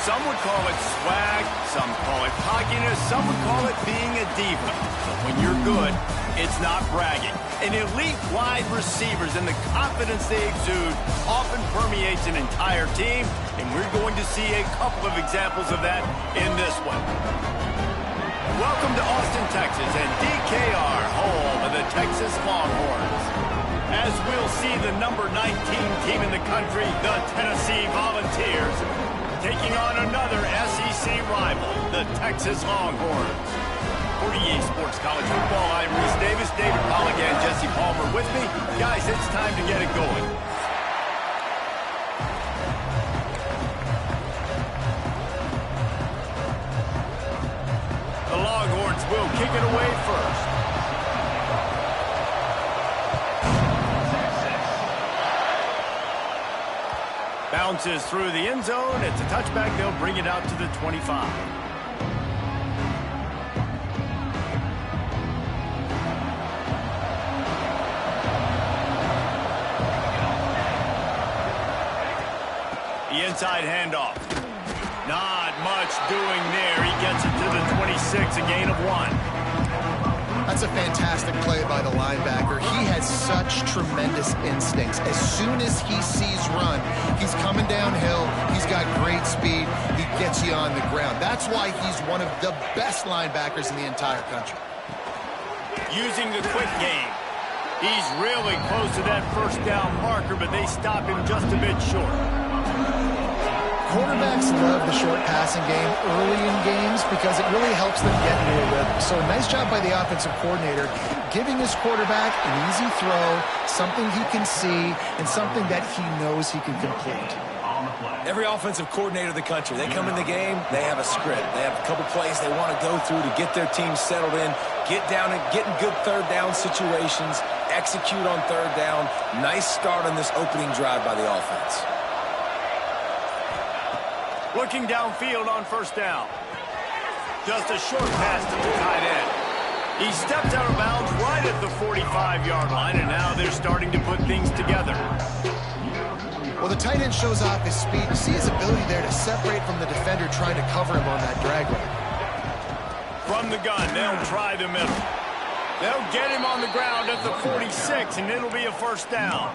Some would call it swag, some call it cockiness, some would call it being a diva. But when you're good, it's not bragging. An elite wide receivers and the confidence they exude often permeates an entire team, and we're going to see a couple of examples of that in this one. Welcome to Austin, Texas, and DKR, home of the Texas Longhorns. As we'll see the number 19 team in the country, the Tennessee Volunteers, taking on another SEC rival, the Texas Longhorns. For EA Sports College Football, I'm Reese Davis, David Pollock, and Jesse Palmer with me. Guys, it's time to get it going. The Longhorns will kick it away first. Bounces through the end zone. It's a touchback. They'll bring it out to the 25. The inside handoff. Not much doing there. He gets it to the 26, a gain of 1. That's a fantastic play by the linebacker. He has such tremendous instincts. As soon as he sees run, he's coming downhill. He's got great speed. He gets you on the ground. That's why he's one of the best linebackers in the entire country. Using the quick game. He's really close to that first down marker, but they stop him just a bit short. Quarterbacks love the short passing game early in games because it really helps them get into a rhythm. So a nice job by the offensive coordinator giving his quarterback an easy throw, something he can see, and something that he knows he can complete. Every offensive coordinator in the country, they come in the game, they have a script. They have a couple plays they want to go through to get their team settled in, get down and get in good third down situations, execute on third down. Nice start on this opening drive by the offense. Looking downfield on first down. Just a short pass to the tight end. He stepped out of bounds right at the 45-yard line, and now they're starting to put things together. Well, the tight end shows off his speed. You see his ability there to separate from the defender trying to cover him on that drag route. From the gun, they'll try the middle. They'll get him on the ground at the 46, and it'll be a first down.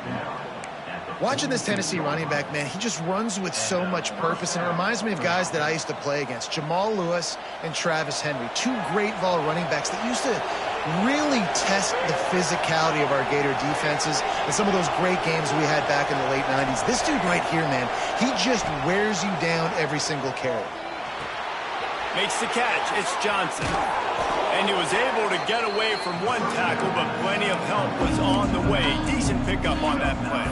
Watching this Tennessee running back, man, he just runs with so much purpose, and it reminds me of guys that I used to play against, Jamal Lewis and Travis Henry, two great vol running backs that used to really test the physicality of our Gator defenses and some of those great games we had back in the late 90s. This dude right here, man, he just wears you down every single carry. Makes the catch. It's Johnson. And he was able to get away from one tackle, but plenty of help was on the way. Decent pickup on that play.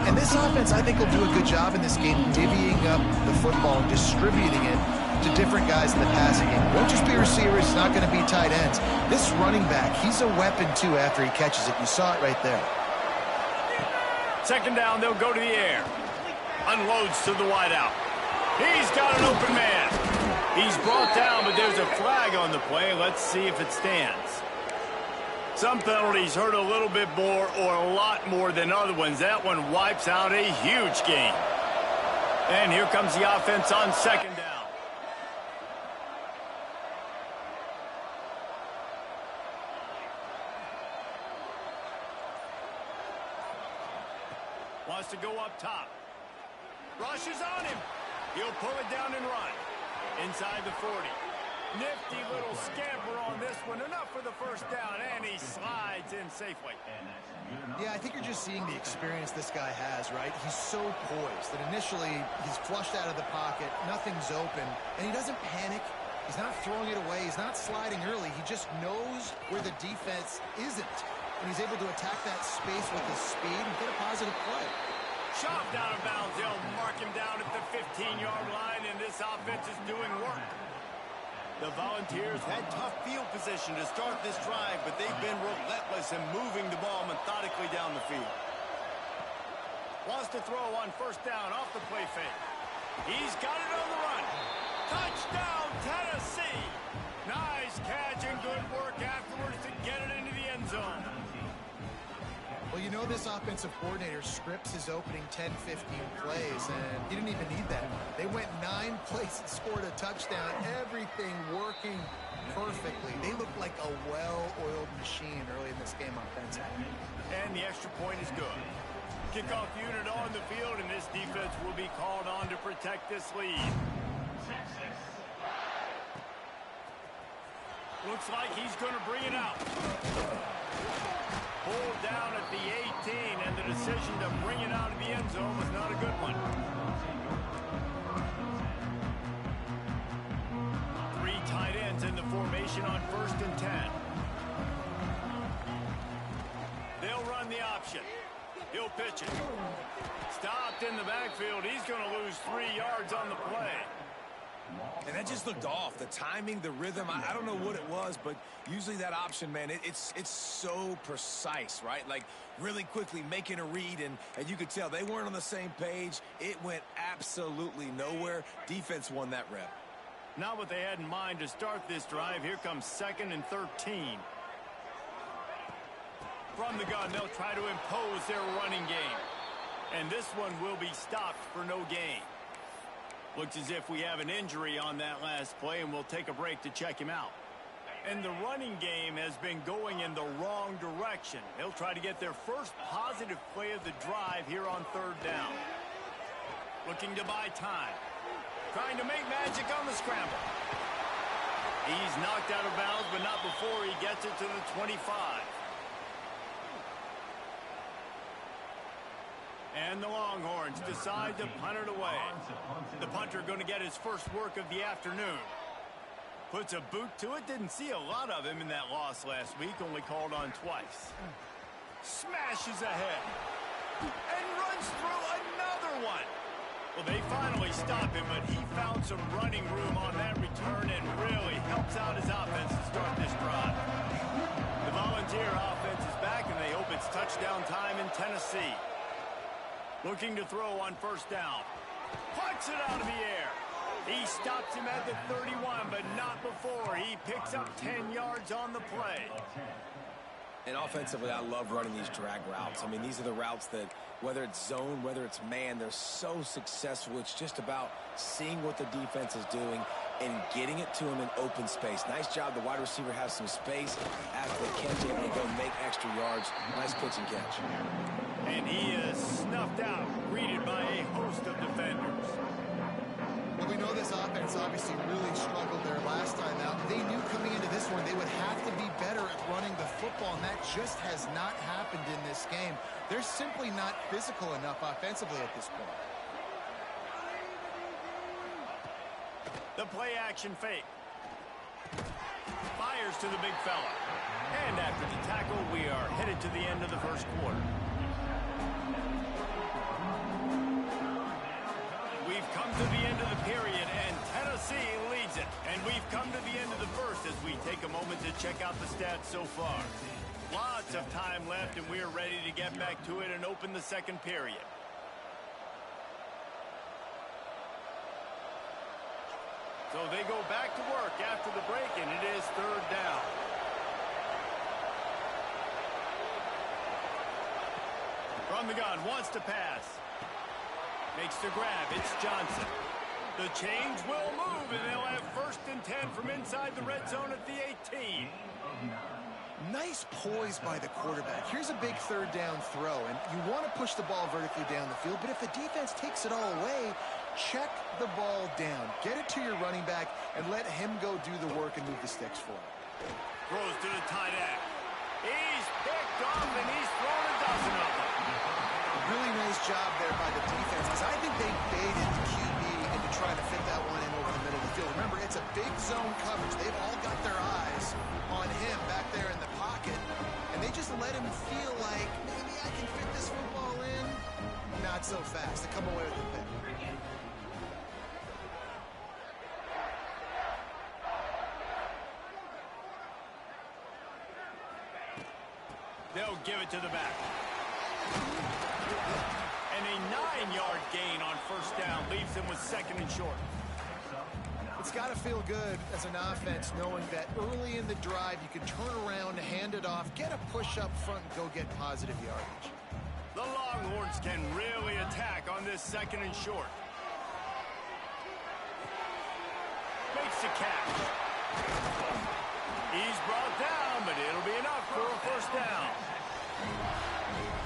And this offense, I think, will do a good job in this game divvying up the football and distributing it to different guys in the passing game. It won't just be receivers. It's not going to be tight ends. This running back, he's a weapon, too, after he catches it. You saw it right there. Second down, they'll go to the air. Unloads to the wideout. He's got an open man. He's brought down, but there's a flag on the play. Let's see if it stands. Some penalties hurt a little bit more or a lot more than other ones. That one wipes out a huge game. And here comes the offense on second down. Wants to go up top. Rushes on him. He'll pull it down and run. Inside the 40. Nifty little scamper on this one. Enough for the first down, and he slides in safely. Yeah, I think you're just seeing the experience this guy has, right? He's so poised that initially he's flushed out of the pocket, nothing's open, and he doesn't panic. He's not throwing it away. He's not sliding early. He just knows where the defense isn't, and he's able to attack that space with his speed and get a positive play. Shoved out of bounds. They'll mark him down at the 15-yard line, and this offense is doing work. The Volunteers had tough field position to start this drive, but they've been relentless in moving the ball methodically down the field. Wants to throw on first down off the play fake. He's got it on the run. Touchdown, Tennessee! Nice catch and good work afterwards to get it into the end zone. Well, you know this offensive coordinator scripts his opening 10, 15 plays, and he didn't even need that. They went 9 plays and scored a touchdown, everything working perfectly. They looked like a well-oiled machine early in this game offensively. And the extra point is good. Kickoff unit on the field, and this defense will be called on to protect this lead. Looks like he's going to bring it out. Pulled down at the 18, and the decision to bring it out of the end zone was not a good one. 3 tight ends in the formation on 1st and 10. They'll run the option. He'll pitch it. Stopped in the backfield. He's going to lose 3 yards on the play. And that just looked off. The timing, the rhythm, I don't know what it was, but usually that option, man, it's so precise, right? Like really quickly making a read, and you could tell they weren't on the same page. It went absolutely nowhere. Defense won that rep. Not what they had in mind to start this drive. Here comes 2nd and 13. From the gun, they'll try to impose their running game. And this one will be stopped for no gain. Looks as if we have an injury on that last play, and we'll take a break to check him out. And the running game has been going in the wrong direction. They'll try to get their first positive play of the drive here on 3rd down. Looking to buy time. Trying to make magic on the scramble. He's knocked out of bounds, but not before he gets it to the 25. And the Longhorns decide to punt it away. The punter going to get his first work of the afternoon. Puts a boot to it. Didn't see a lot of him in that loss last week. Only called on twice. Smashes ahead. And runs through another one. Well, they finally stop him, but he found some running room on that return and really helps out his offense to start this drive. The Volunteer offense is back, and they hope it's touchdown time in Tennessee. Looking to throw on 1st down. Puts it out of the air. He stops him at the 31, but not before. He picks up 10 yards on the play. And offensively, I love running these drag routes. I mean, these are the routes that, whether it's zone, whether it's man, they're so successful. It's just about seeing what the defense is doing and getting it to him in open space. Nice job. The wide receiver has some space after the catch, able to go make extra yards. Nice pitch and catch. And he is snuffed out, greeted by a host of defenders. Well, we know this offense obviously really struggled there last time out. They knew coming into this one they would have to be better at running the football, and that just has not happened in this game. They're simply not physical enough offensively at this point. The play action fake. Fires to the big fella. And after the tackle, we are headed to the end of the 1st quarter. We've come to the end of the period, and Tennessee leads it. And we've come to the end of the 1st as we take a moment to check out the stats so far. Lots of time left, and we are ready to get back to it and open the 2nd period. So they go back to work after the break, and it is 3rd down. From the gun, wants to pass. Makes the grab. It's Johnson. The change will move, and they'll have 1st and 10 from inside the red zone at the 18. Nice poise by the quarterback. Here's a big 3rd down throw, and you want to push the ball vertically down the field, but if the defense takes it all away, check the ball down. Get it to your running back and let him go do the work and move the sticks for him. Throws to the tight end. He's picked off, and he's thrown a dozen of them. Really nice job there by the defense, because I think they baited the QB into trying to fit that one in over the middle of the field. Remember, it's a big zone coverage. They've all got their eyes on him back there in the pocket, and they just let him feel like, maybe I can fit this football in. Not so fast. They come away with the pick. They'll give it to the back. And a 9-yard gain on 1st down leaves them with 2nd and short. It's got to feel good as an offense knowing that early in the drive you can turn around, hand it off, get a push up front, and go get positive yardage. The Longhorns can really attack on this 2nd and short. Makes the catch. He's brought down, but it'll be enough for a 1st down.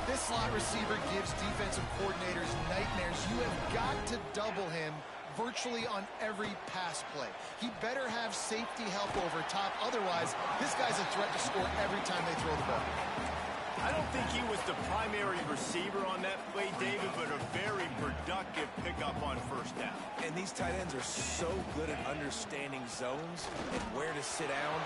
This slot receiver gives defensive coordinators nightmares. You have got to double him virtually on every pass play. He better have safety help over top. Otherwise, this guy's a threat to score every time they throw the ball. I don't think he was the primary receiver on that play, David, but a very productive pickup on 1st down. And these tight ends are so good at understanding zones and where to sit down.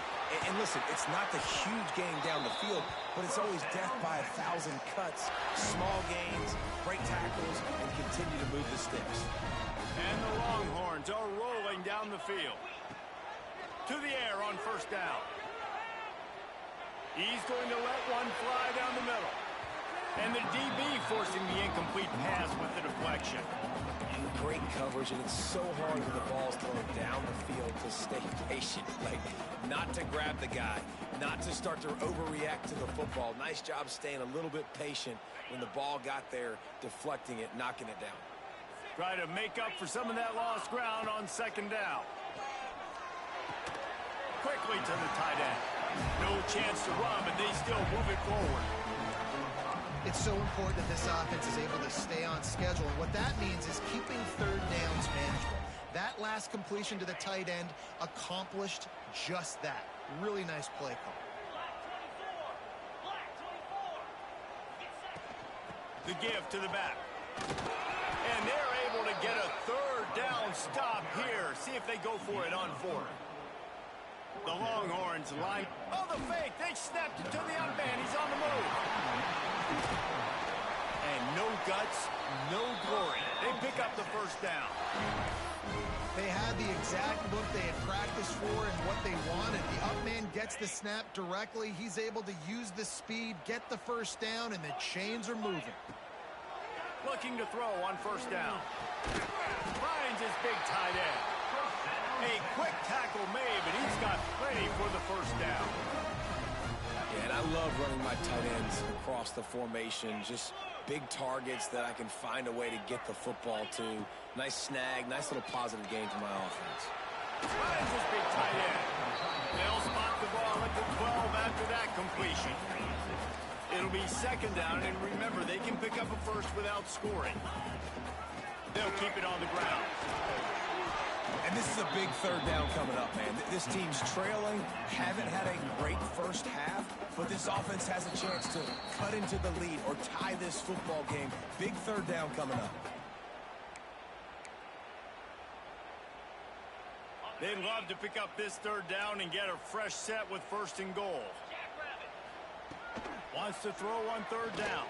And listen, it's not the huge gain down the field, but it's always death by 1,000 cuts, small gains, break tackles, and continue to move the sticks. And the Longhorns are rolling down the field. To the air on 1st down. He's going to let one fly down the middle. And the DB forcing the incomplete pass with the deflection. And great coverage, and it's so hard when the ball's thrown down the field to stay patient. Like, not to grab the guy, not to start to overreact to the football. Nice job staying a little bit patient when the ball got there, deflecting it, knocking it down. Try to make up for some of that lost ground on 2nd down. Quickly to the tight end. No chance to run, but they still move it forward. It's so important that this offense is able to stay on schedule. And what that means is keeping 3rd downs manageable. That last completion to the tight end accomplished just that. Really nice play call. The give to the back. And they're able to get a 3rd down stop here. See if they go for it on 4th. The Longhorns line. Oh, the fake. They snapped it to the unman. He's on the move. And no guts, no glory. They pick up the 1st down. They had the exact look they had practiced for and what they wanted. The up man gets the snap directly. He's able to use the speed, get the 1st down, and the chains are moving. Looking to throw on 1st down. Finds his big tight end. A quick tackle made, but he's got plenty for the 1st down. Yeah, and I love running my tight ends across the formation. Just big targets that I can find a way to get the football to. Nice snag, nice little positive gain for my offense. Finds his big tight end. They'll spot the ball at the 12 after that completion. It'll be 2nd down, and remember, they can pick up a 1st without scoring. They'll keep it on the ground. And this is a big 3rd down coming up, man. This team's trailing, haven't had a great 1st half, but this offense has a chance to cut into the lead or tie this football game. Big 3rd down coming up. They'd love to pick up this 3rd down and get a fresh set with 1st and goal. Wants to throw on 3rd down.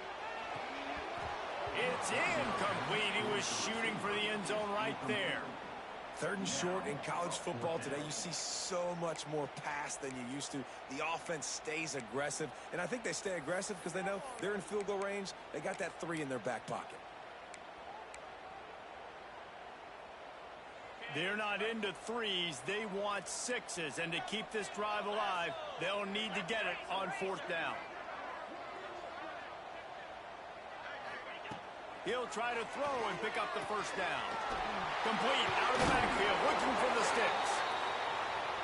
It's incomplete. He was shooting for the end zone right there. 3rd and short in college football today, you see so much more pass than you used to. The offense stays aggressive, and I think they stay aggressive because they know they're in field goal range. They got that 3 in their back pocket. They're not into 3s. They want 6s, and to keep this drive alive, they'll need to get it on 4th down. He'll try to throw and pick up the 1st down. Complete out of the backfield, looking for the sticks.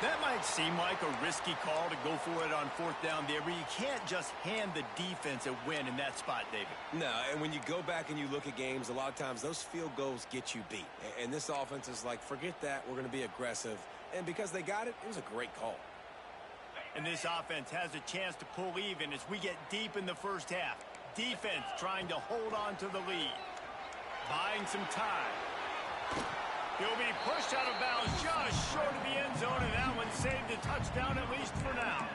That might seem like a risky call to go for it on 4th down there, but you can't just hand the defense a win in that spot, David. No, and when you go back and you look at games, a lot of times those field goals get you beat. And this offense is like, forget that, we're going to be aggressive. And because they got it, it was a great call. And this offense has a chance to pull even as we get deep in the 1st half. Defense trying to hold on to the lead. Buying some time. He'll be pushed out of bounds just short of the end zone, and that one saved a touchdown at least for now.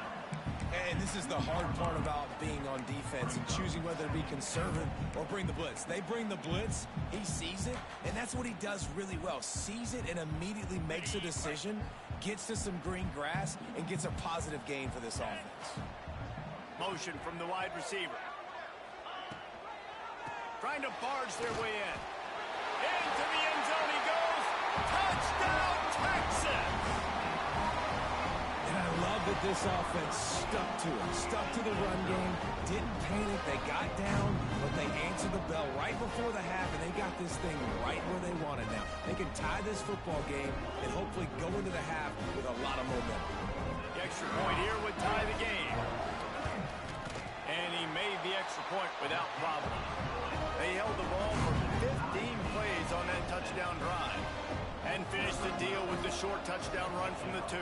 And this is the hard part about being on defense and choosing whether to be conservative or bring the blitz. They bring the blitz, he sees it, and that's what he does really well. Sees it and immediately makes a decision, gets to some green grass, and gets a positive gain for this offense. Motion from the wide receiver. Trying to barge their way in. Into the end zone he goes. Touchdown, Texas! this offense stuck to it, stuck to the run game, didn't panic. They got down, but they answered the bell right before the half, and they got this thing right where they want it now. They can tie this football game and hopefully go into the half with a lot of momentum. The extra point here would tie the game. And he made the extra point without problem. They held the ball for 15 plays on that touchdown drive and finished the deal with the short touchdown run from the 2.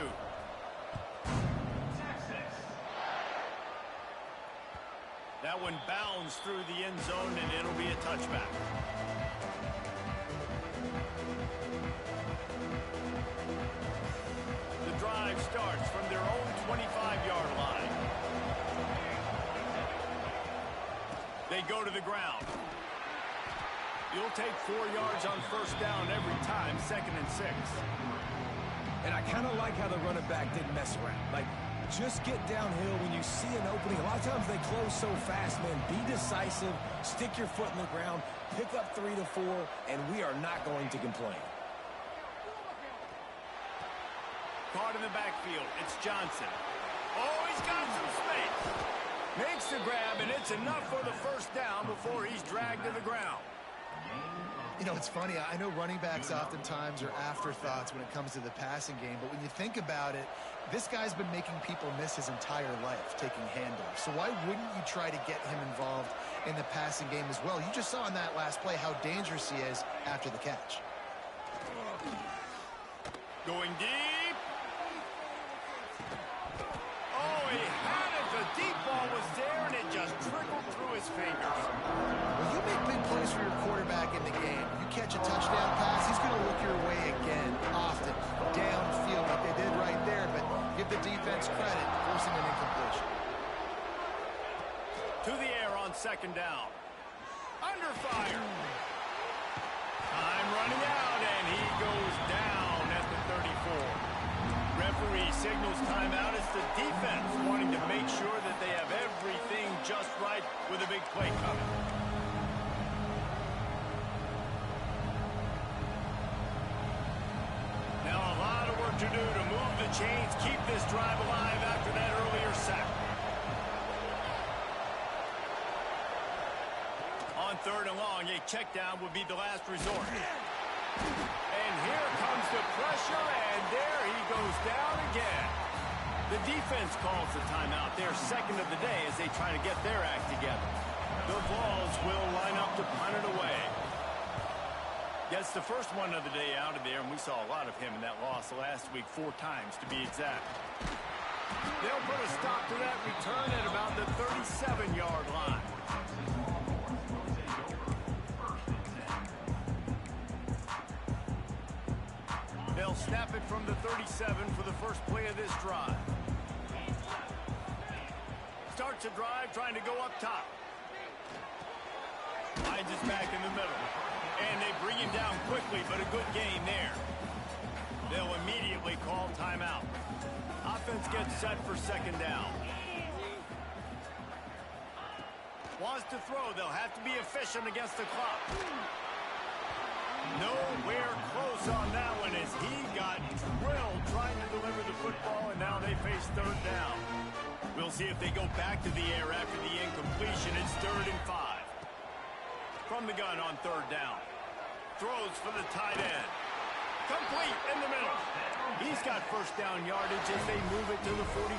That one bounds through the end zone, and it'll be a touchback. The drive starts from their own 25-yard line. They go to the ground. You'll take 4 yards on first down every time, 2nd and 6. And I kind of like how the running back didn't mess around. Like, just get downhill when you see an opening. A lot of times they close so fast, man. Be decisive, stick your foot in the ground, pick up 3 to 4, and we are not going to complain. Caught in the backfield, it's Johnson. Oh, he's got some space. Makes the grab, and it's enough for the first down before he's dragged to the ground. You know, it's funny. I know running backs oftentimes are afterthoughts when it comes to the passing game, but when you think about it, this guy's been making people miss his entire life taking handoffs. So why wouldn't you try to get him involved in the passing game as well? You just saw in that last play how dangerous he is after the catch. Going deep. Oh, he had it. The deep ball was there, and it just trickled through his fingers. When you make big plays for your quarterback in the game, you catch a touchdown pass, he's going to look your way again, often, downfield like they did right there, but give the defense credit, forcing an incompletion. To the air on 2nd down. Under fire. Time running out, and he goes down at the 34. Referee signals timeout. It's the defense wanting to make sure that they have everything just right with a big play coming. Now a lot of work to do to move the chains, keep this drive alive after that earlier sack. On 3rd and long, a check down would be the last resort. And here comes the pressure, and there he goes down again. The defense calls the timeout, their 2nd of the day, as they try to get their act together. The Vols will line up to punt it away. Gets the first one of the day out of there, and we saw a lot of him in that loss last week, 4 times to be exact. They'll put a stop to that return at about the 37-yard line. They'll snap it from the 37 for the first play of this drive. Starts a drive trying to go up top. Finds his back in the middle. And they bring him down quickly, but a good game there. They'll immediately call timeout. Offense gets set for 2nd down. Wants to throw. They'll have to be efficient against the clock. Nowhere close on that one as he got drilled trying to deliver the football, and now they face 3rd down. We'll see if they go back to the air after the incompletion. It's 3rd and 5. From the gun on 3rd down. Throws for the tight end. Complete in the middle. He's got first down yardage as they move it to the 44.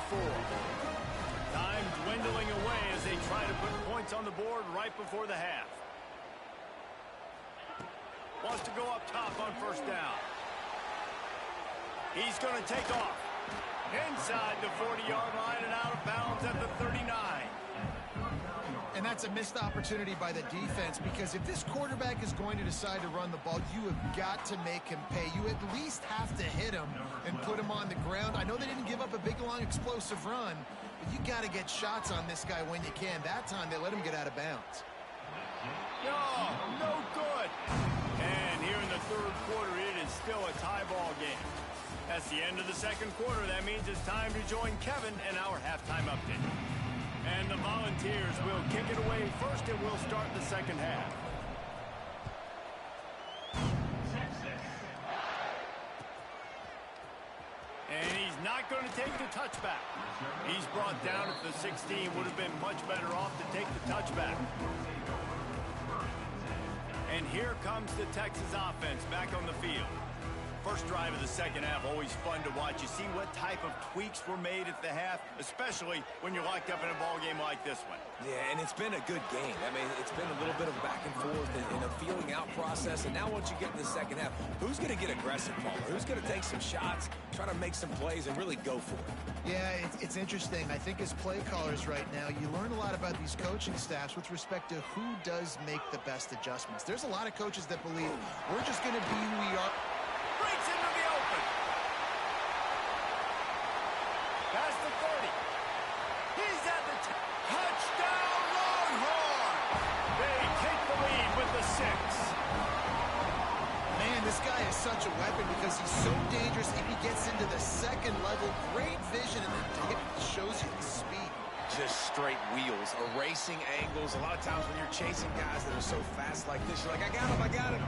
Time dwindling away as they try to put points on the board right before the half. Wants to go up top on 1st down. He's going to take off. Inside the 40-yard line and out of bounds at the 39. And that's a missed opportunity by the defense, because if this quarterback is going to decide to run the ball, you have got to make him pay. You at least have to hit him and put him on the ground. I know they didn't give up a big, long, explosive run, but you got to get shots on this guy when you can. That time, they let him get out of bounds. No good. And here in the 3rd quarter, it is still a tie ball game. That's the end of the 2nd quarter. That means it's time to join Kevin in our halftime update. And the Volunteers will kick it away first, and we'll start the 2nd half. And he's not going to take the touchback. He's brought down at the 16. Would have been much better off to take the touchback. And here comes the Texas offense back on the field. First drive of the second half, always fun to watch. You see what type of tweaks were made at the half, especially when you're locked up in a ball game like this one. Yeah, and it's been a good game. I mean, it's been a little bit of back and forth and a feeling out process. And now once you get in the second half, who's going to get aggressive, Paul? Who's going to take some shots, try to make some plays, and really go for it? Yeah, it's interesting. I think as play callers right now, you learn a lot about these coaching staffs with respect to who does make the best adjustments. There's a lot of coaches that believe we're just going to be who we are. Breaks into the open. Past the 30. He's at the touchdown Longhorn. They take the lead with the 6. Man, this guy is such a weapon because he's so dangerous if he gets into the second level. Great vision, and it shows you the speed. Just straight wheels, erasing angles. A lot of times when you're chasing guys that are so fast like this, you're like, I got him, I got him.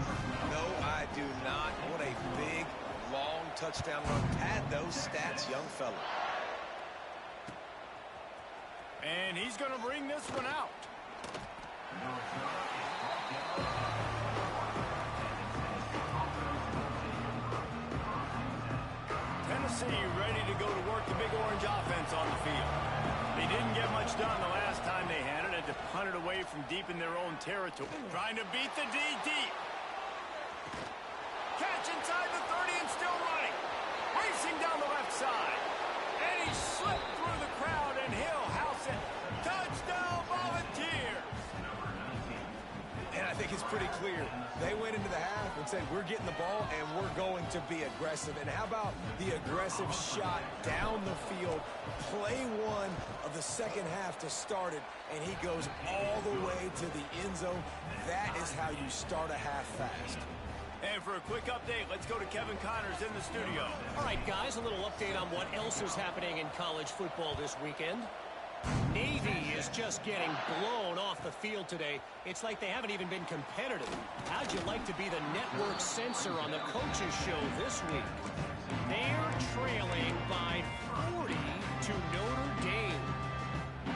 No, I do not. What a big, long touchdown run. Pad those stats, young fella. And he's going to bring this one out. Tennessee ready to go to work the Big Orange offense on the field. They didn't get much done the last time they had it. Had to punt it away from deep in their own territory. Trying to beat the D deep. Catch inside the 30 and still running. Racing down the left side. And he slipped through the crowd and he'll house it. Touchdown Volunteers. And I think it's pretty clear. They went into the half and said, we're getting the ball and we're going to be aggressive. And how about the aggressive shot down the field? Play one of the second half to start it, and he goes all the way to the end zone. That is how you start a half fast. And for a quick update, let's go to Kevin Connors in the studio. All right, guys, a little update on what else is happening in college football this weekend. Navy is just getting blown off the field today. It's like they haven't even been competitive. How'd you like to be the network censor on the coaches show this week? They're trailing by 40 to Notre Dame.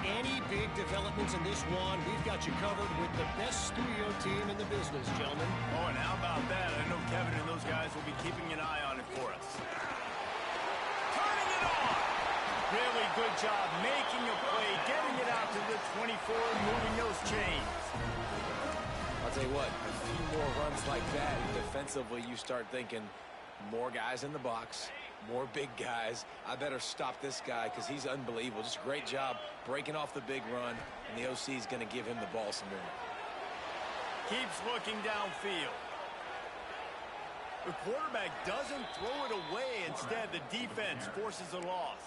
Any big developments in this one, we've got you covered with the best studio team in the business, gentlemen. Oh, and how about that? I know Kevin and those guys will be keeping an eye on it for us. Turning it on! Really good job making a play, getting it out to the 24, moving those chains. I'll tell you what, a few more runs like that, and defensively you start thinking more guys in the box, more big guys. I better stop this guy because he's unbelievable. Just a great job breaking off the big run, and the OC is going to give him the ball some more. Keeps looking downfield. The quarterback doesn't throw it away. Instead, the defense forces a loss.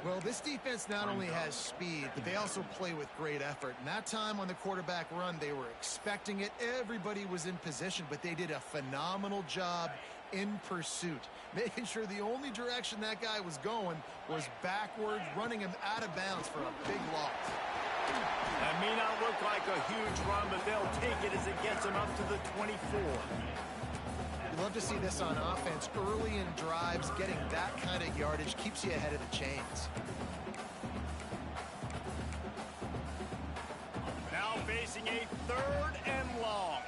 Well, this defense not only has speed, but they also play with great effort. And that time on the quarterback run, they were expecting it. Everybody was in position, but they did a phenomenal job in pursuit, making sure the only direction that guy was going was backwards, running him out of bounds for a big loss. That may not look like a huge run, but they'll take it as it gets them up to the 24. You love to see this on offense. Early in drives, getting that kind of yardage keeps you ahead of the chains. Now facing a 3rd and long.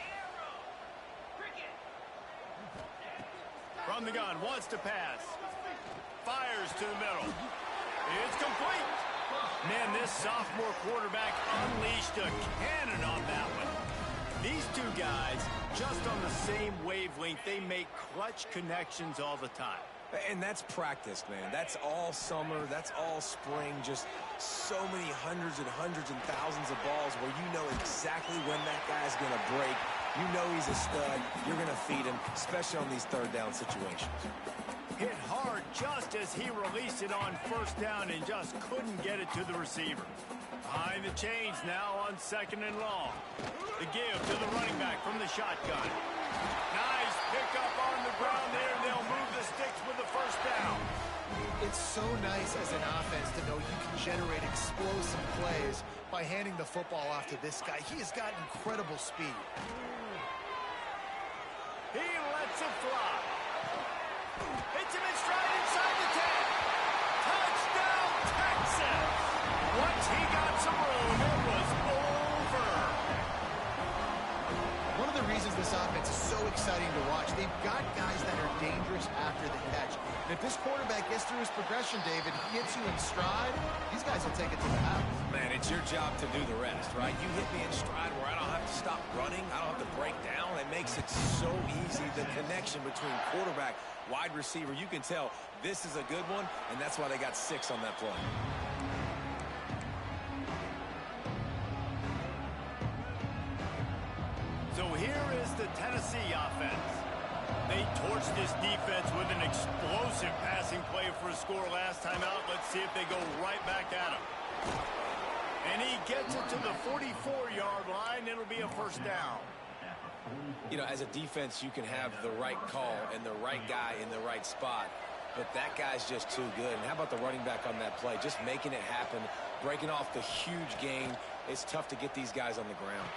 From the gun, wants to pass. Fires to the middle. It's complete. Man, this sophomore quarterback unleashed a cannon on that one. These two guys, just on the same wavelength, they make clutch connections all the time. And that's practice, man. That's all summer. That's all spring. Just so many hundreds and thousands of balls where you know exactly when that guy's going to break. You know he's a stud. You're going to feed him, especially on these third down situations. Hit hard just as he released it on 1st down and just couldn't get it to the receiver. Behind the chains now on 2nd and long. The give to the running back from the shotgun. Nice pickup on the ground there. They'll move the sticks with the 1st down. It's so nice as an offense to know you can generate explosive plays by handing the football off to this guy. He has got incredible speed. He lets it fly. Hits him in stride inside the 10. He got some room. It was over. One of the reasons this offense is so exciting to watch, they've got guys that are dangerous after the catch. And if this quarterback gets through his progression, David, he hits you in stride, these guys will take it to the house. Man, it's your job to do the rest, right? You hit me in stride where I don't have to stop running. I don't have to break down. It makes it so easy, the connection between quarterback, wide receiver. You can tell this is a good one, and that's why they got 6 on that play. So here is the Tennessee offense. They torched this defense with an explosive passing play for a score last time out. Let's see if they go right back at him. And he gets it to the 44-yard line. It'll be a first down. You know, as a defense, you can have the right call and the right guy in the right spot, but that guy's just too good. And how about the running back on that play? Just making it happen, breaking off the huge gain. It's tough to get these guys on the ground.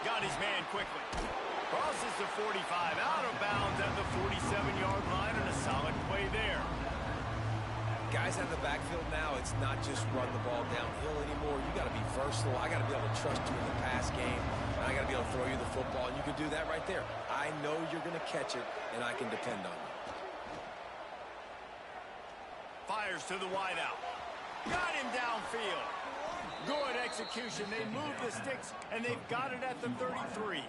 Got his man quickly. Crosses the 45, out of bounds at the 47-yard line, and a solid play there. Guys out of the backfield now, it's not just run the ball downhill anymore. You got to be versatile. I got to be able to trust you in the pass game, and I got to be able to throw you the football, and you can do that right there. I know you're going to catch it, and I can depend on you. Fires to the wideout. Got him downfield. Good execution. They move the sticks, and they've got it at the 33.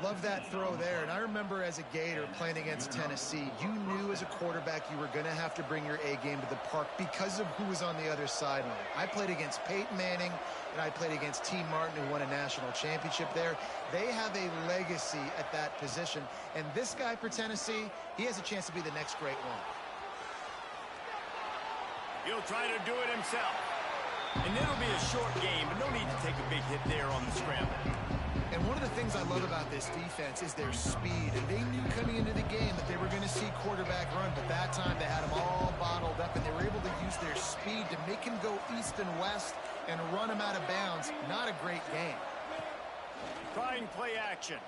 Love that throw there. And I remember as a Gator playing against Tennessee, you knew as a quarterback you were going to have to bring your A game to the park because of who was on the other sideline. I played against Peyton Manning, and I played against T. Martin, who won a national championship there. They have a legacy at that position. And this guy for Tennessee, he has a chance to be the next great one. He'll try to do it himself. And it'll be a short game, but no need to take a big hit there on the scramble. And one of the things I love about this defense is their speed. And they knew coming into the game that they were going to see quarterback run, but that time they had them all bottled up, and they were able to use their speed to make him go east and west and run him out of bounds. Not a great game. Trying play action.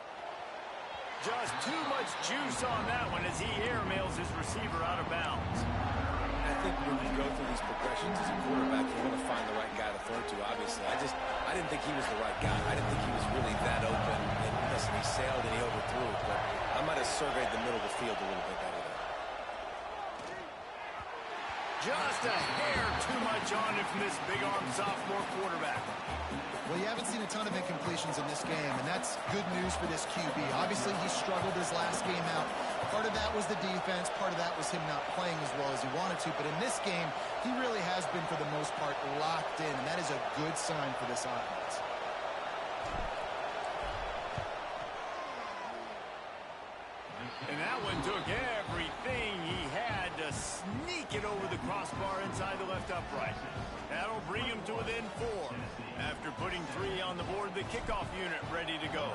Just too much juice on that one as he airmails his receiver out of bounds. I think when you go through these progressions as a quarterback, you want to find the right guy to throw to, obviously. I didn't think he was the right guy. I didn't think he was really that open. And listen, he sailed and he overthrew it, but I might have surveyed the middle of the field a little bit better there. Just a hair too much on him from this big-arm sophomore quarterback. Well, you haven't seen a ton of incompletions in this game, and that's good news for this QB. Obviously, he struggled his last game out. Part of that was the defense. Part of that was him not playing as well as he wanted to. But in this game, he really has been, for the most part, locked in, and that is a good sign for this offense. And that one took everything he had to sneak it over the crossbar inside the left upright. That'll bring him to within 4. After putting 3 on the board, the kickoff unit ready to go.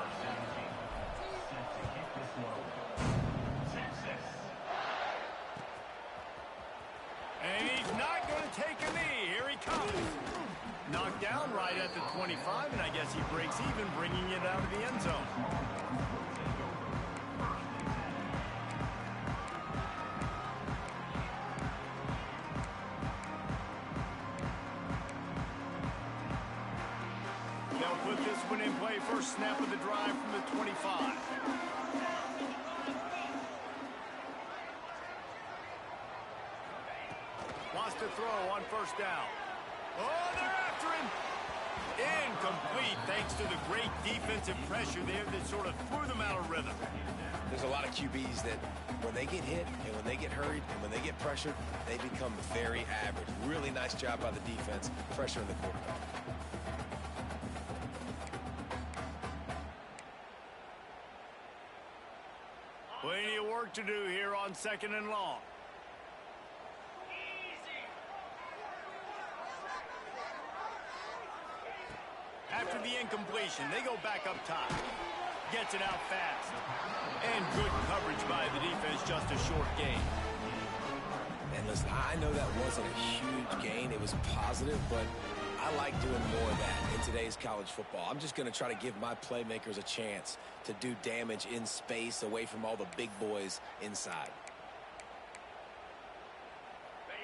And he's not going to take a knee. Here he comes. Knocked down right at the 25, and I guess he breaks even, bringing it out of the end zone. They'll put this one in play. First snap of the drive from the 25. Wants to throw on first down. Oh, they're after him. Incomplete thanks to the great defensive pressure there that sort of threw them out of rhythm. There's a lot of QBs that when they get hit and when they get hurried and when they get pressured, they become very average. Really nice job by the defense, pressuring the quarterback. Plenty of work to do here on 2nd and long. After the incompletion, they go back up top. Gets it out fast. And good coverage by the defense, just a short gain. And listen, I know that wasn't a huge gain. It was positive, but I like doing more of that in today's college football. I'm just going to try to give my playmakers a chance to do damage in space away from all the big boys inside.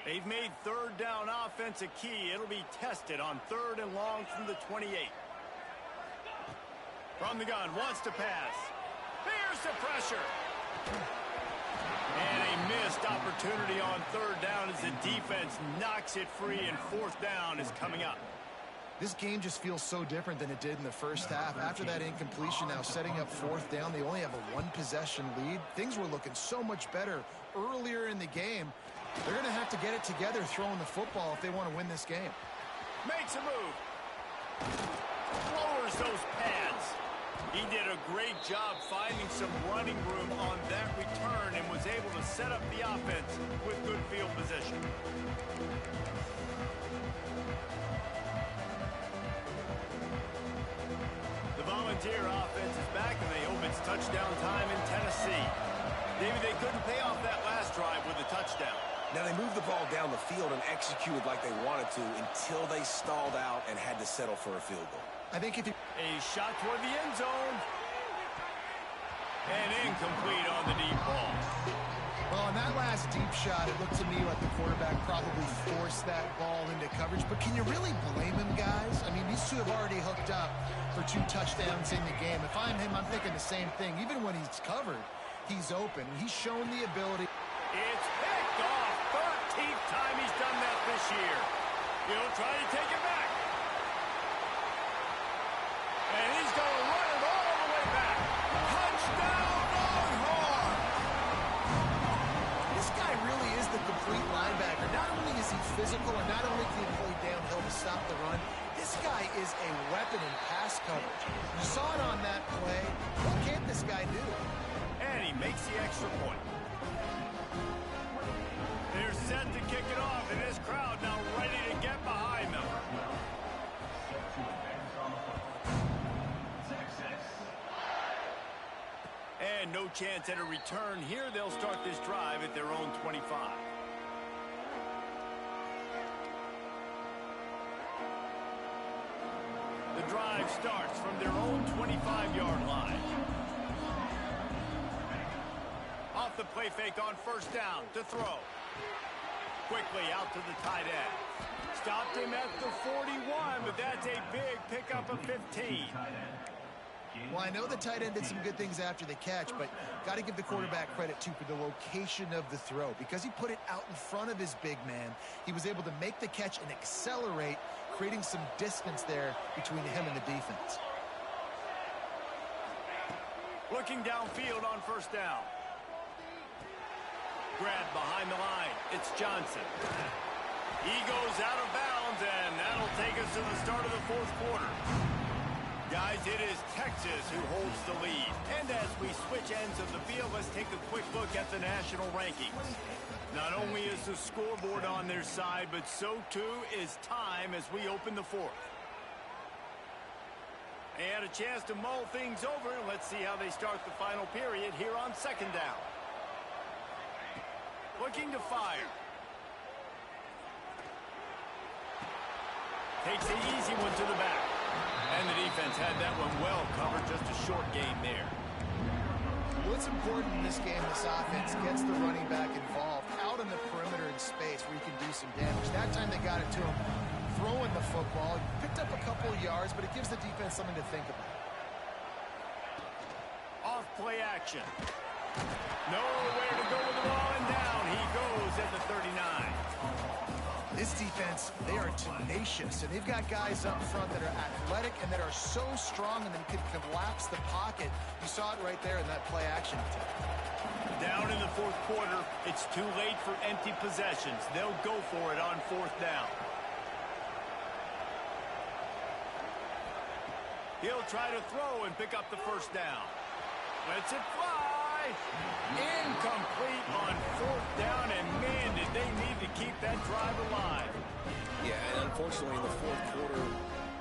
They've made third down offense a key. It'll be tested on 3rd and long from the 28. From the gun, wants to pass. Here's the pressure. And a missed opportunity on 3rd down as the defense knocks it free, and 4th down is coming up. This game just feels so different than it did in the first half. After that incompletion, now setting up 4th down, they only have a 1-possession lead. Things were looking so much better earlier in the game. They're going to have to get it together throwing the football if they want to win this game. Makes a move. Lowers those pads. He did a great job finding some running room on that return and was able to set up the offense with good field position. The Volunteer offense is back, and they hope it's touchdown time in Tennessee. Maybe they couldn't pay off that last drive with a touchdown. Now, they moved the ball down the field and executed like they wanted to until they stalled out and had to settle for a field goal. I think if you... A shot toward the end zone. And incomplete on the deep ball. Well, on that last deep shot, it looked to me like the quarterback probably forced that ball into coverage. But can you really blame him, guys? I mean, these two have already hooked up for 2 touchdowns in the game. If I'm him, I'm thinking the same thing. Even when he's covered, he's open. He's shown the ability. It's picked off. 13th time he's done that this year. He'll try to take it back. And he's going to run it all the way back. Touchdown, Longhorn! This guy really is the complete linebacker. Not only is he physical, and not only can he play downhill to stop the run, this guy is a weapon in pass coverage. You saw it on that play. What can't this guy do? And he makes the extra point. They're set to kick it off, and this crowd now ready to get behind them. And no chance at a return here. They'll start this drive at their own 25. The drive starts from their own 25-yard line. Off the play fake on 1st down to throw. Quickly out to the tight end. Stopped him at the 41, but that's a big pickup of 15. Well, I know the tight end did some good things after the catch, but got to give the quarterback credit, too, for the location of the throw. Because he put it out in front of his big man, he was able to make the catch and accelerate, creating some distance there between him and the defense. Looking downfield on 1st down. Grab behind the line. It's Johnson. He goes out of bounds, and that'll take us to the start of the 4th quarter. Guys, it is Texas who holds the lead. And as we switch ends of the field, let's take a quick look at the national rankings. Not only is the scoreboard on their side, but so too is time as we open the 4th. They had a chance to mull things over, and let's see how they start the final period here on 2nd down. Looking to fire. Takes the easy one to the back. And the defense had that one well covered. Just a short game there. What's important in this game, this offense gets the running back involved out in the perimeter in space where you can do some damage. That time they got it to him throwing the football. Picked up a couple of yards, but it gives the defense something to think about. Off play action. Nowhere to go with the ball, and down he goes at the 39. This defense, they are tenacious, and they've got guys up front that are athletic and that are so strong and then can collapse the pocket. You saw it right there in that play action attempt. Down in the 4th quarter, it's too late for empty possessions. They'll go for it on 4th down. He'll try to throw and pick up the 1st down. Lets it fly. Incomplete on 4th down, and man, did they need to keep that drive alive. Yeah, and unfortunately in the 4th quarter,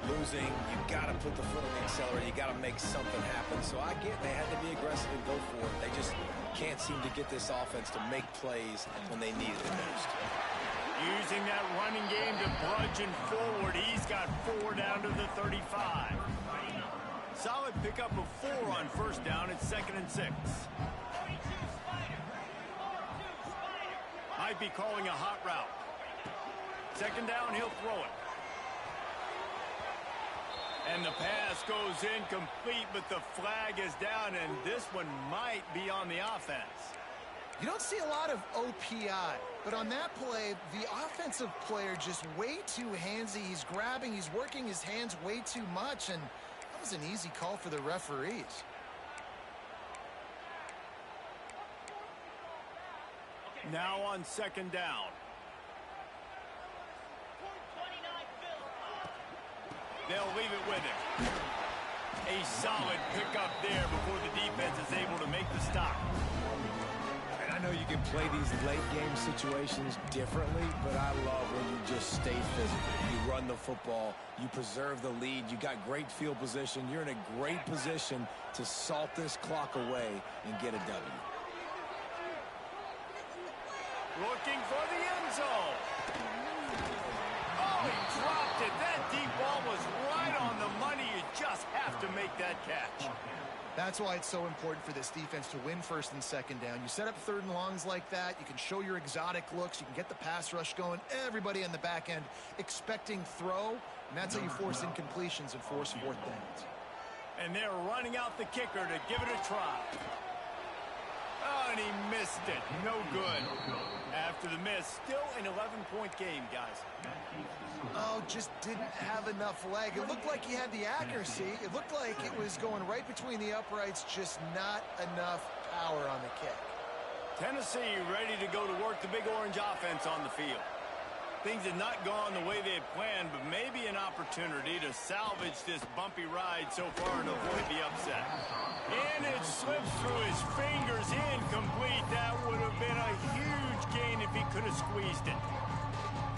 losing, you got to put the foot on the accelerator. You got to make something happen. So I get they had to be aggressive and go for it. They just can't seem to get this offense to make plays when they need it the most. Using that running game to bludgeon forward. He's got 4 down to the 35. Solid pickup of 4 on 1st down. It's 2nd and 6. Might be calling a hot route. Second down, he'll throw it. And the pass goes incomplete, but the flag is down, and this one might be on the offense. You don't see a lot of OPI, but on that play, the offensive player just way too handsy. He's grabbing, he's working his hands way too much, and that was an easy call for the referees. Now on second down. They'll leave it with him. A solid pickup there before the defense is able to make the stop. And I know you can play these late game situations differently, but I love when you just stay physical. You run the football, you preserve the lead, you got great field position, you're in a great position to salt this clock away and get a W. Looking for the end zone. Oh, he dropped it. That deep ball was right on the money. You just have to make that catch. That's why it's so important for this defense to win first and second down. You set up third and longs like that. You can show your exotic looks. You can get the pass rush going. Everybody on the back end expecting throw, and that's how you force incompletions and force fourth downs. And they're running out the kicker to give it a try. Oh, and he missed it. No good. After the miss, still an 11-point game, guys. Oh, just didn't have enough leg. It looked like he had the accuracy. It looked like it was going right between the uprights, just not enough power on the kick. Tennessee ready to go to work the Big Orange offense on the field. Things had not gone the way they had planned, but maybe an opportunity to salvage this bumpy ride so far and avoid the upset. And it slips through his fingers, incomplete. That would have been a huge gain if he could have squeezed it.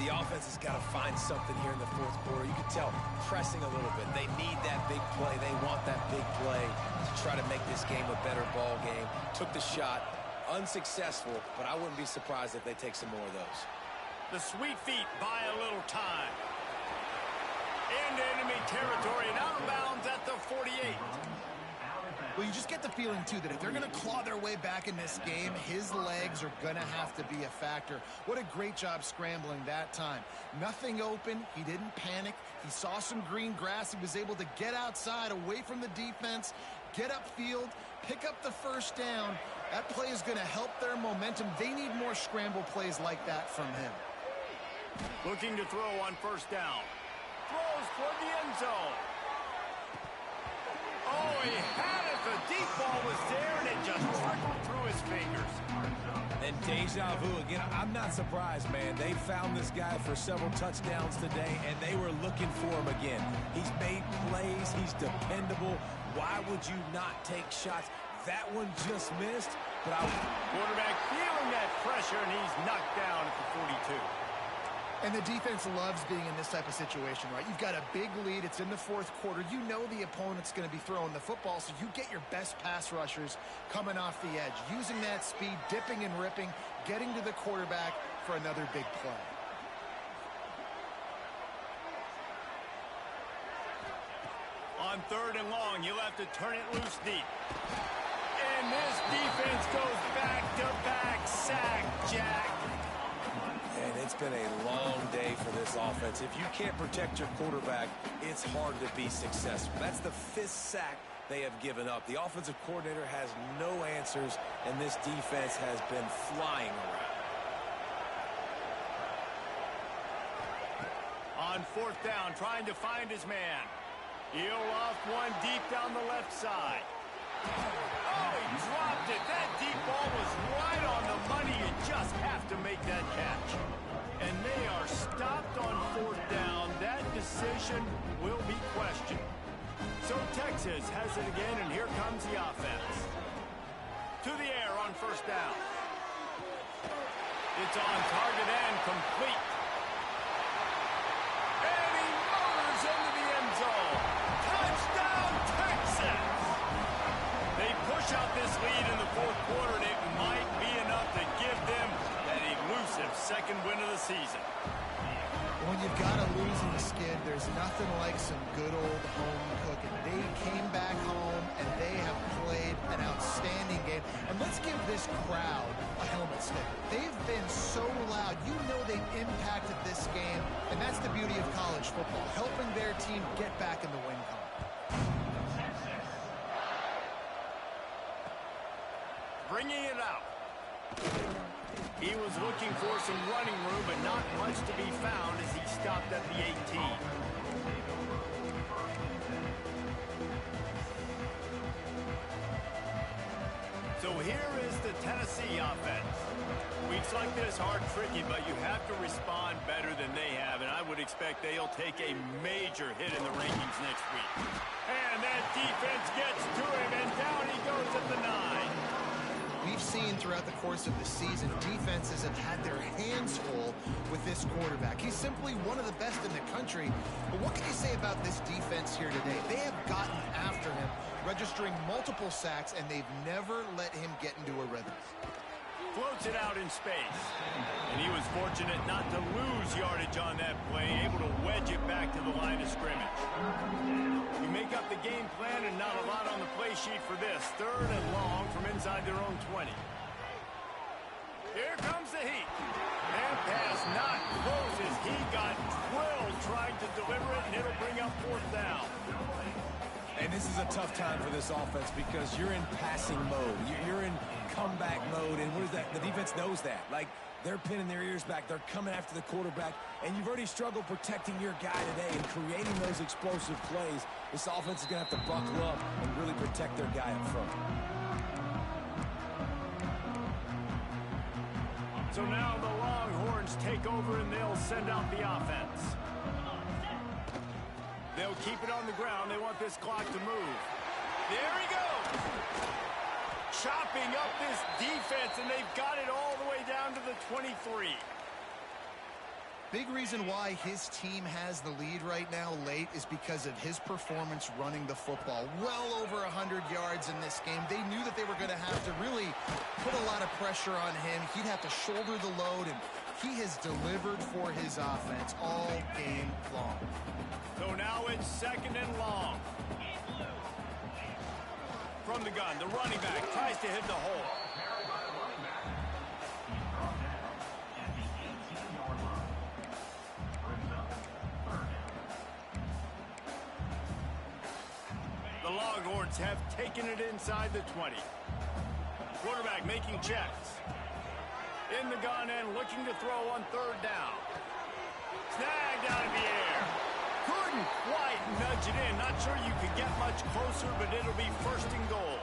The offense has got to find something here in the fourth quarter. You can tell pressing a little bit. They need that big play. They want that big play to try to make this game a better ball game. Took the shot, unsuccessful, but I wouldn't be surprised if they take some more of those. The sweet feet buy a little time. Into enemy territory and out of bounds at the 48. Well, you just get the feeling, too, that if they're going to claw their way back in this game, his legs are going to have to be a factor. What a great job scrambling that time. Nothing open. He didn't panic. He saw some green grass. He was able to get outside, away from the defense, get upfield, pick up the first down. That play is going to help their momentum. They need more scramble plays like that from him. Looking to throw on first down. Throws toward the end zone. Oh, he had it. The deep ball was there, and it just trickled through his fingers. And deja vu again. I'm not surprised, man. They found this guy for several touchdowns today, and they were looking for him again. He's made plays. He's dependable. Why would you not take shots? That one just missed, but quarterback feeling that pressure, and he's knocked down at the 42. And the defense loves being in this type of situation, right? You've got a big lead. It's in the fourth quarter. You know the opponent's going to be throwing the football, so you get your best pass rushers coming off the edge, using that speed, dipping and ripping, getting to the quarterback for another big play. On third and long, you'll have to turn it loose deep. And this defense goes back-to-back sack, Jack. And it's been a long day for this offense. If you can't protect your quarterback, it's hard to be successful. That's the 5th sack they have given up. The offensive coordinator has no answers, and this defense has been flying around. On fourth down, trying to find his man. He'll loft one deep down the left side. Oh, he dropped it. That deep ball was right on the money. You just have to make that catch. And they are stopped on fourth down. That decision will be questioned. So Texas has it again, and here comes the offense. To the air on first down. It's on target and complete. And he motors into the end zone. Touchdown, Texas! They push out this lead in the fourth quarter, and it might be enough to give them that elusive second win of the season. When you've got to lose in the skid, there's nothing like some good old home cooking. They came back home, and they have played an outstanding game. And let's give this crowd a helmet sticker. They've been so loud. You know they've impacted this game, and that's the beauty of college football, helping their team get back in the win column. Bringing it out. He was looking for some running room, but not much to be found as he stopped at the 18. So here is the Tennessee offense. Weeks like this are tricky, but you have to respond better than they have, and I would expect they'll take a major hit in the rankings next week. And that defense gets to him, and down he goes at the 9. We've seen throughout the course of the season, defenses have had their hands full with this quarterback. He's simply one of the best in the country. But what can you say about this defense here today? They have gotten after him, registering multiple sacks, and they've never let him get into a rhythm. Floats it out in space. And he was fortunate not to lose yardage on that play, able to wedge it back to the line of scrimmage. You make up the game plan and not a lot on the play sheet for this. 3rd and long from inside their own 20. Here comes the heat. And pass not close as he got drilled trying to deliver it, and it'll bring up 4th down. And this is a tough time for this offense because you're in passing mode. You're in comeback mode, and what is that? The defense knows that. Like, they're pinning their ears back. They're coming after the quarterback, and you've already struggled protecting your guy today and creating those explosive plays. This offense is going to have to buckle up and really protect their guy up front. So now the Longhorns take over, and they'll send out the offense. They'll keep it on the ground. They want this clock to move. There he goes. Chopping up this defense, and they've got it all the way down to the 23. Big reason why his team has the lead right now late is because of his performance running the football. Well over 100 yards in this game. They knew that they were going to have to really put a lot of pressure on him. He'd have to shoulder the load, and he has delivered for his offense all game long. So now it's 2nd and long. From the gun, the running back tries to hit the hole. The Longhorns have taken it inside the 20. Quarterback making checks. In the gun and looking to throw on 3rd down. Snagged out of the air. Couldn't quite nudge it in. Not sure you could get much closer, but it'll be 1st and goal.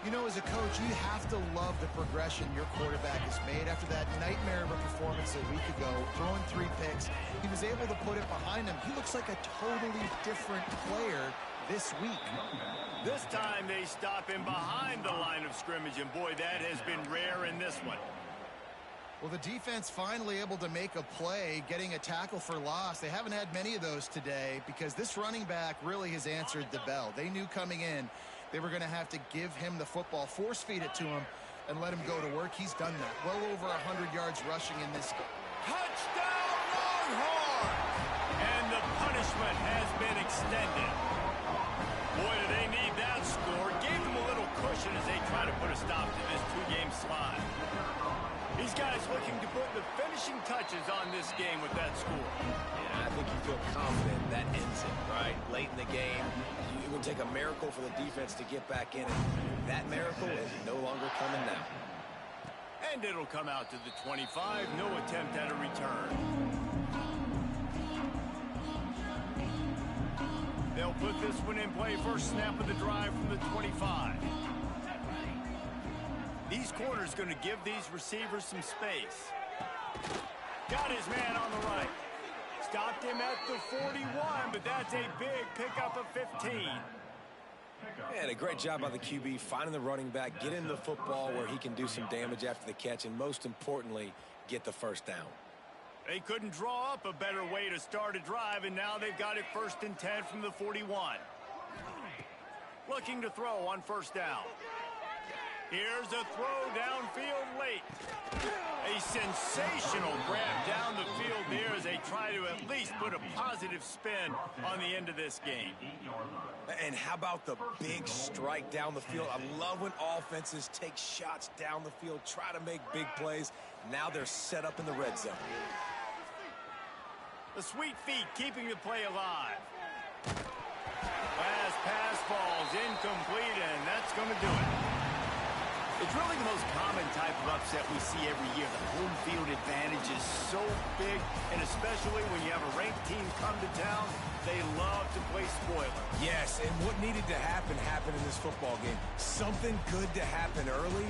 You know, as a coach, you have to love the progression your quarterback has made. After that nightmare of a performance a week ago, throwing 3 picks, he was able to put it behind him. He looks like a totally different player this week. This time they stop him behind the line of scrimmage, and boy, that has been rare in this one. Well, the defense finally able to make a play, getting a tackle for loss. They haven't had many of those today because this running back really has answered the bell. They knew coming in they were going to have to give him the football, force feed it to him, and let him go to work. He's done that. Well over 100 yards rushing in this game. Touchdown, Longhorns! And the punishment has been extended. Boy, do they need that score. Gave them a little cushion as they try to put a stop to this 2-game slide. These guys looking to put the finishing touches on this game with that score. Yeah, I think you feel confident that ends it, right? Late in the game, it would take a miracle for the defense to get back in it. That miracle is no longer coming now. And it'll come out to the 25. No attempt at a return. They'll put this one in play. First snap of the drive from the 25. These corners going to give these receivers some space. Got his man on the right. Stopped him at the 41, but that's a big pickup of 15. And a great job by the QB finding the running back, get him the football where he can do some damage after the catch, and most importantly, get the 1st down. They couldn't draw up a better way to start a drive, and now they've got it 1st and 10 from the 41. Looking to throw on 1st down. Here's a throw downfield late. A sensational grab down the field there as they try to at least put a positive spin on the end of this game. And how about the big strike down the field? I love when offenses take shots down the field, try to make big plays. Now they're set up in the red zone. The sweet feet keeping the play alive. Last pass falls incomplete, and that's going to do it. It's really the most common type of upset we see every year. The home field advantage is so big, and especially when you have a ranked team come to town, they love to play spoiler. Yes, and what needed to happen happened in this football game. Something good to happen early,